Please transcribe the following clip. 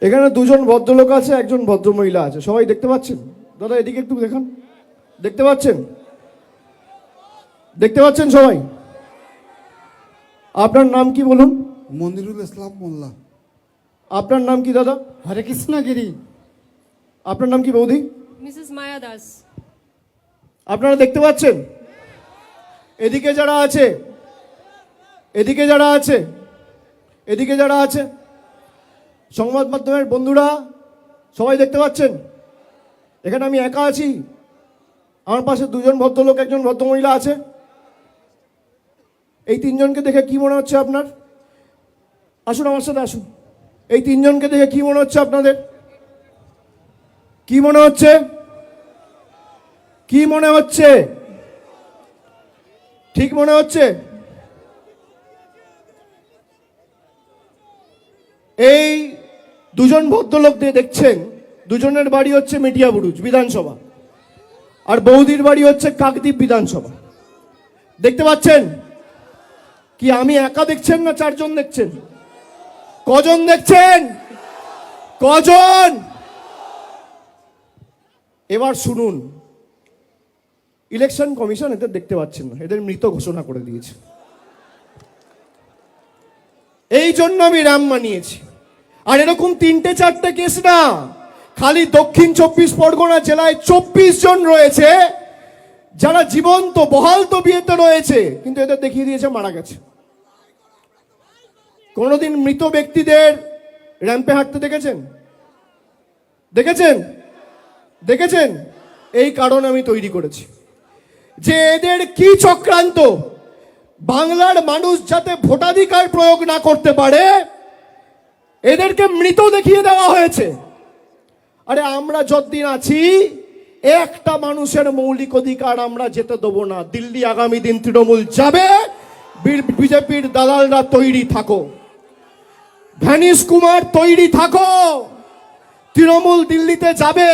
এখানে দুজন ভদ্রলোক আছে, একজন ভদ্রমহিলা আছে, সবাই দেখতে পাচ্ছেন? দাদা এদিকে একটু দেখান, দেখতে পাচ্ছেন? দেখতে পাচ্ছেন সবাই? আপনার নাম কি বলুন? মনিরুল ইসলাম মোল্লা। আপনার নাম কি দাদা? হরে কৃষ্ণ গিরি। আপনার নাম কি বৌদি? মিসেস মায়া দাস। আপনারা দেখতে পাচ্ছেন? এদিকে যারা আছে, এদিকে যারা আছে, এদিকে যারা আছে, সংবাদ মাধ্যমের বন্ধুরা সবাই দেখতে পাচ্ছেন? এখানে আমি একা আছি, আমার পাশে দুজন ভদ্রলোক, একজন ভদ্রমহিলা আছে। এই তিনজনকে দেখে কি মনে হচ্ছে আপনার? আসুন আমার সাথে আসুন। এই তিনজনকে দেখে কি মনে হচ্ছে আপনাদের? কি মনে হচ্ছে? কি মনে হচ্ছে? ঠিক মনে হচ্ছে? এই দুজন ভদ্রলোক দিয়ে দেখছেন, দুজনের বাড়ি হচ্ছে মেটিয়াবুরুজ বিধানসভা, আর বৌদির বাড়ি হচ্ছে কাকদ্বীপ বিধানসভা। দেখতে পাচ্ছেন? কি আমি একা দেখছেন না চারজন দেখছেন? কজন দেখছেন? কজন? এবার শুনুন, ইলেকশন কমিশন এদের দেখতে পাচ্ছেন না, এদের মৃত ঘোষণা করে দিয়েছে। এই জন্য আমি রাম মানিয়েছি। আর এরকম 3-4টে কেস না, খালি দক্ষিণ 24 পরগনা জেলায় 24 জন রয়েছে যারা জীবন্ত বহাল তবিয়তে রয়েছে, কিন্তু এদের দেখিয়ে দিয়েছে মারা গেছে। কোনোদিন মৃত ব্যক্তিদের র্যাম্পে হাঁটতে দেখেছেন? দেখেছেন? দেখেছেন? এই কারণ আমি তৈরি করেছি যে এদের কি চক্রান্ত, বাংলার মানুষ যাতে ভোটাধিকার প্রয়োগ না করতে পারে এদেরকে মৃত দেখিয়ে দেওয়া হয়েছে। আরে আমরা যতদিন আছি একটা মানুষের মৌলিক অধিকার আমরা যেতে দেবো না। দিল্লি আগামী দিন তৃণমূল যাবে, বিজেপির দালালরা তৈরি থাকো, ভ্যানিশ কুমার তৈরি থাকো, তৃণমূল দিল্লিতে যাবে।